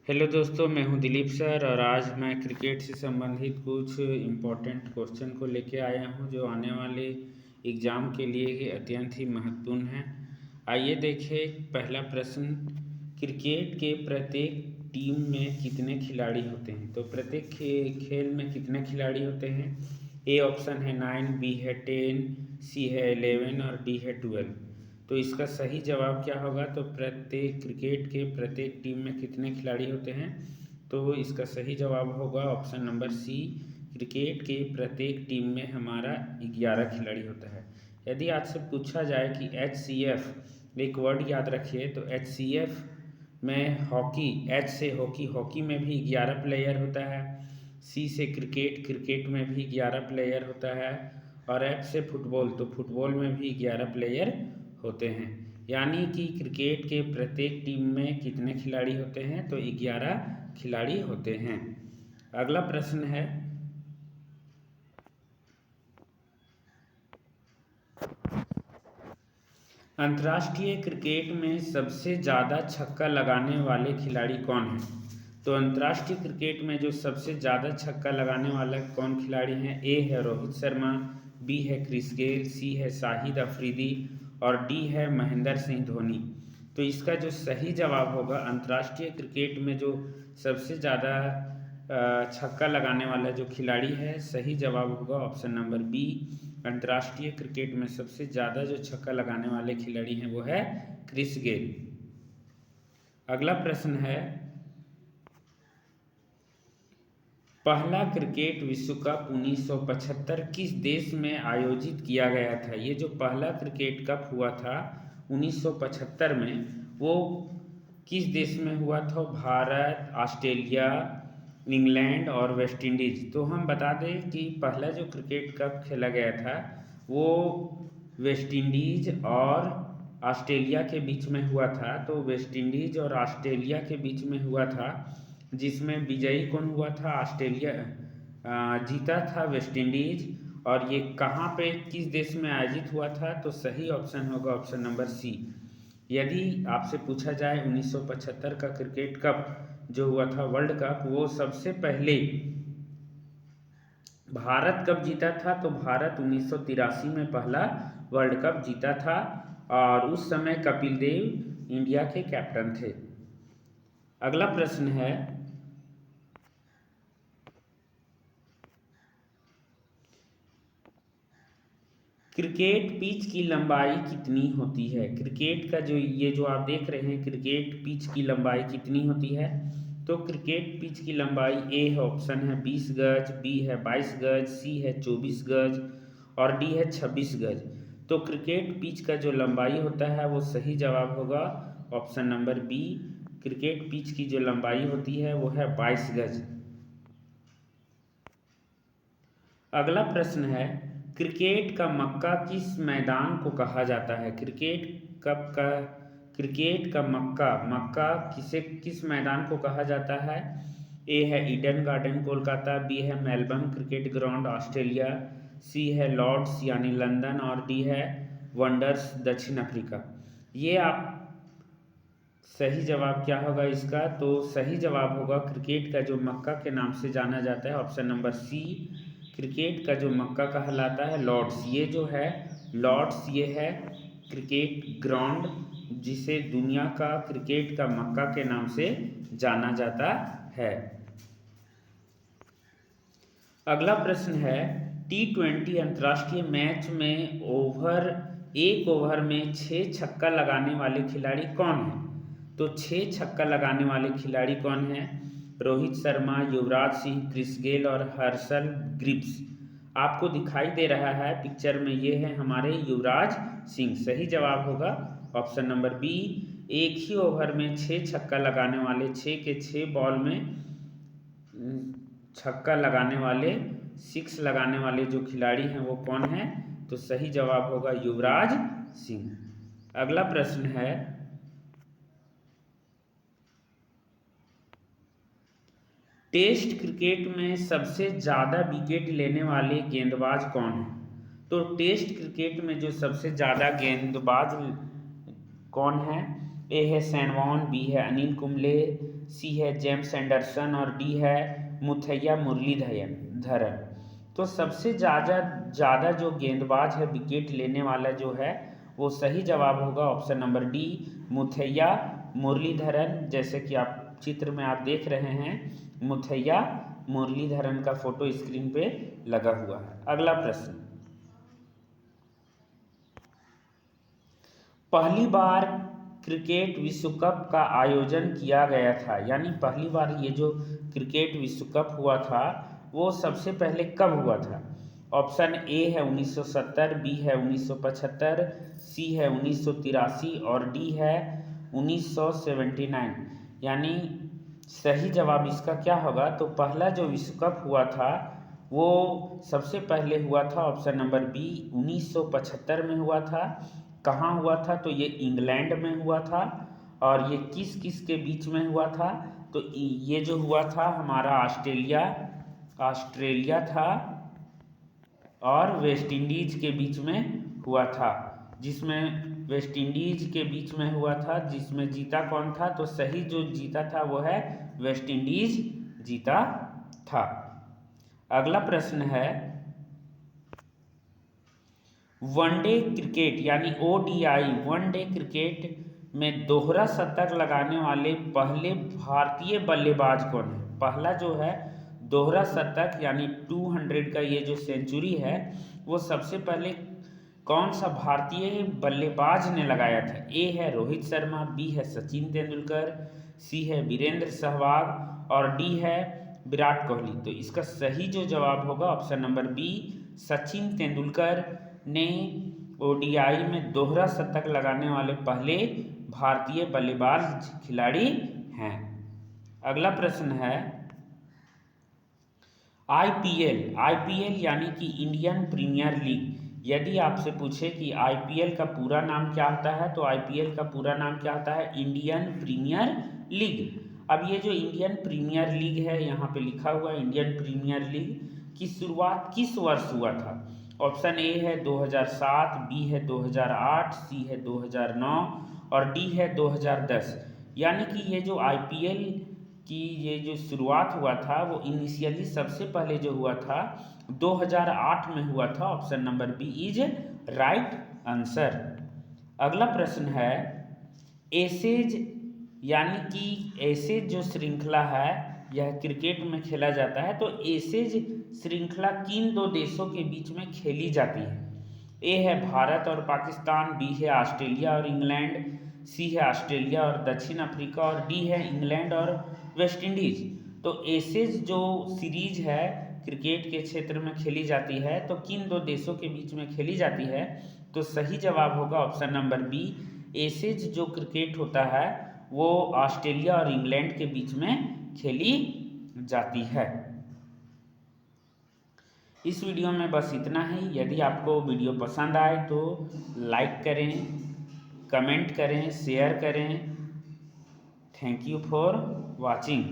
Hello दोस्तों, मैं हूं दिलीप सर और आज मैं क्रिकेट से संबंधित कुछ इम्पोर्टेंट क्वेश्चन को लेके आया हूं जो आने वाले एग्ज़ाम के लिए ही अत्यंत ही महत्वपूर्ण है। आइए देखें पहला प्रश्न। क्रिकेट के प्रत्येक टीम में कितने खिलाड़ी होते हैं? तो प्रत्येक खेल में कितने खिलाड़ी होते हैं? ए ऑप्शन है 9, बी है 10, सी है 11 और डी है 12। तो इसका सही जवाब क्या होगा? तो प्रत्येक क्रिकेट के प्रत्येक टीम में कितने खिलाड़ी होते हैं? तो इसका सही जवाब होगा ऑप्शन नंबर सी। क्रिकेट के प्रत्येक टीम में हमारा 11 खिलाड़ी होता है। यदि आपसे पूछा जाए कि HCF एक वर्ड याद रखिए, तो HCF में हॉकी, एच से हॉकी, हॉकी में भी 11 प्लेयर होता है। सी से क्रिकेट, क्रिकेट में भी 11 प्लेयर होता है। और एफ से फुटबॉल, तो फुटबॉल में भी 11 प्लेयर होते हैं। यानी कि क्रिकेट के प्रत्येक टीम में कितने खिलाड़ी होते हैं? तो 11 खिलाड़ी होते हैं। अगला प्रश्न है, अंतर्राष्ट्रीय क्रिकेट में सबसे ज़्यादा छक्का लगाने वाले खिलाड़ी कौन हैं? तो अंतर्राष्ट्रीय क्रिकेट में जो सबसे ज़्यादा छक्का लगाने वाला कौन खिलाड़ी हैं? ए है रोहित शर्मा, बी है क्रिस गेल, सी है शाहिद अफरीदी और डी है महेंद्र सिंह धोनी। तो इसका जो सही जवाब होगा, अंतर्राष्ट्रीय क्रिकेट में जो सबसे ज़्यादा छक्का लगाने वाला जो खिलाड़ी है, सही जवाब होगा ऑप्शन नंबर बी। अंतर्राष्ट्रीय क्रिकेट में सबसे ज़्यादा जो छक्का लगाने वाले खिलाड़ी हैं वो है क्रिस गेल। अगला प्रश्न है, पहला क्रिकेट विश्व कप 1975 किस देश में आयोजित किया गया था? ये जो पहला क्रिकेट कप हुआ था 1975 में, वो किस देश में हुआ था? भारत, ऑस्ट्रेलिया, इंग्लैंड और वेस्ट इंडीज़। तो हम बता दें कि पहला जो क्रिकेट कप खेला गया था वो वेस्ट इंडीज़ और ऑस्ट्रेलिया के बीच में हुआ था। तो वेस्ट इंडीज़ और ऑस्ट्रेलिया के बीच में हुआ था, जिसमें विजयी कौन हुआ था? ऑस्ट्रेलिया जीता था वेस्ट इंडीज। और ये कहाँ पे, किस देश में आयोजित हुआ था? तो सही ऑप्शन होगा ऑप्शन नंबर सी। यदि आपसे पूछा जाए 1975 का क्रिकेट कप जो हुआ था वर्ल्ड कप, वो सबसे पहले भारत कब जीता था? तो भारत 1983 में पहला वर्ल्ड कप जीता था और उस समय कपिल देव इंडिया के कैप्टन थे। अगला प्रश्न है, क्रिकेट पिच की लंबाई कितनी होती है? क्रिकेट का जो ये जो आप देख रहे हैं, क्रिकेट पिच की लंबाई कितनी होती है? तो क्रिकेट पिच की लंबाई ए है ऑप्शन है 20 गज, बी है 22 गज, सी है 24 गज और डी है 26 गज। तो क्रिकेट पिच का जो लंबाई होता है वो सही जवाब होगा option number B. Cricket pitch की जो लंबाई होती है वो है 22 गज। अगला प्रश्न है, क्रिकेट का मक्का किस मैदान को कहा जाता है? क्रिकेट का मक्का मक्का किस मैदान को कहा जाता है? ए है ईडन गार्डन कोलकाता, बी है मेलबर्न क्रिकेट ग्राउंड ऑस्ट्रेलिया, सी है लॉर्ड्स यानी लंदन और डी है वंडर्स दक्षिण अफ्रीका। ये आप सही जवाब क्या होगा इसका? तो सही जवाब होगा क्रिकेट का जो मक्का के नाम से जाना जाता है ऑप्शन नंबर सी। क्रिकेट का जो मक्का कहलाता है लॉर्ड्स। ये जो है लॉर्ड्स, ये है क्रिकेट ग्राउंड जिसे दुनिया का क्रिकेट का मक्का के नाम से जाना जाता है। अगला प्रश्न है, T20 अंतर्राष्ट्रीय मैच में एक ओवर में 6 छक्का लगाने वाले खिलाड़ी कौन हैं? तो 6 छक्का लगाने वाले खिलाड़ी कौन हैं? रोहित शर्मा, युवराज सिंह, क्रिस गेल और हर्षल ग्रिप्स। आपको दिखाई दे रहा है पिक्चर में, ये है हमारे युवराज सिंह। सही जवाब होगा ऑप्शन नंबर बी। एक ही ओवर में 6 छक्का लगाने वाले, 6 के 6 बॉल में छक्का लगाने वाले, 6 लगाने वाले जो खिलाड़ी हैं वो कौन है? तो सही जवाब होगा युवराज सिंह। अगला प्रश्न है, टेस्ट क्रिकेट में सबसे ज़्यादा विकेट लेने वाले गेंदबाज कौन है? तो टेस्ट क्रिकेट में जो सबसे ज़्यादा गेंदबाज कौन है? ए है सैनवॉन, बी है अनिल कुंबले, सी है जेम्स एंडरसन और डी है मुथैया मुरलीधरन। तो सबसे ज़्यादा जो गेंदबाज है विकेट लेने वाला जो है वो सही जवाब होगा option number D, Muthiah Muralitharan. जैसे कि आप चित्र में आप देख रहे हैं, मुथैया मुरलीधरन का फोटो स्क्रीन पे लगा हुआ है। अगला प्रश्न, पहली बार क्रिकेट विश्व कप का आयोजन किया गया था, यानी पहली बार ये जो क्रिकेट विश्व कप हुआ था वो सबसे पहले कब हुआ था? ऑप्शन ए है 1970, बी है 1975, सी है 1983 और डी है 1979। यानी सही जवाब इसका क्या होगा? तो पहला जो विश्व कप हुआ था वो सबसे पहले हुआ था ऑप्शन नंबर बी 1975 में हुआ था। कहाँ हुआ था? तो ये इंग्लैंड में हुआ था। और ये किस किस के बीच में हुआ था? तो ये जो हुआ था हमारा ऑस्ट्रेलिया था और वेस्ट इंडीज के बीच में हुआ था, जिसमें वेस्ट इंडीज के बीच में हुआ था, जिसमें जीता कौन था? तो सही जो जीता था वो है वेस्ट इंडीज जीता था। अगला प्रश्न है, वनडे क्रिकेट यानी ओडीआई वनडे क्रिकेट में दोहरा शतक लगाने वाले पहले भारतीय बल्लेबाज कौन है? पहला जो है दोहरा शतक यानी 200 का ये जो सेंचुरी है वो सबसे पहले कौन सा भारतीय बल्लेबाज ने लगाया था? ए है रोहित शर्मा, बी है सचिन तेंदुलकर, सी है वीरेंद्र सहवाग और डी है विराट कोहली। तो इसका सही जो जवाब होगा option number B, Sachin Tendulkar ने ओडीआई में दोहरा शतक लगाने वाले पहले भारतीय बल्लेबाज खिलाड़ी हैं। अगला प्रश्न है, आईपीएल यानी कि इंडियन प्रीमियर लीग। यदि आपसे पूछे कि आईपीएल का पूरा नाम क्या होता है, तो आईपीएल का पूरा नाम क्या होता है? Indian premier league. अब ये जो इंडियन प्रीमियर लीग है यहाँ पे लिखा हुआ है इंडियन प्रीमियर लीग की शुरुआत किस वर्ष हुआ था? ऑप्शन ए है 2007, बी है 2008, सी है 2009 और डी है 2010। यानी कि ये जो आईपीएल की ये जो शुरुआत हुआ था वो इनिशियली सबसे पहले जो हुआ था 2008 में हुआ था। Option number B is right answer. अगला प्रश्न है, एसेज यानी कि एसेज जो श्रृंखला है यह क्रिकेट में खेला जाता है, तो एसेज श्रृंखला किन दो देशों के बीच में खेली जाती है? ए है भारत और पाकिस्तान, बी है ऑस्ट्रेलिया और इंग्लैंड, सी है ऑस्ट्रेलिया और दक्षिण अफ्रीका और डी है इंग्लैंड और वेस्ट इंडीज। तो एसेज जो सीरीज है क्रिकेट के क्षेत्र में खेली जाती है तो किन दो देशों के बीच में खेली जाती है? तो सही जवाब होगा ऑप्शन नंबर बी, एसेज जो क्रिकेट होता है वो ऑस्ट्रेलिया और इंग्लैंड के बीच में खेली जाती है। इस वीडियो में बस इतना ही। यदि आपको वीडियो पसंद आए तो लाइक करें, कमेंट करें, शेयर करें। Thank you for watching.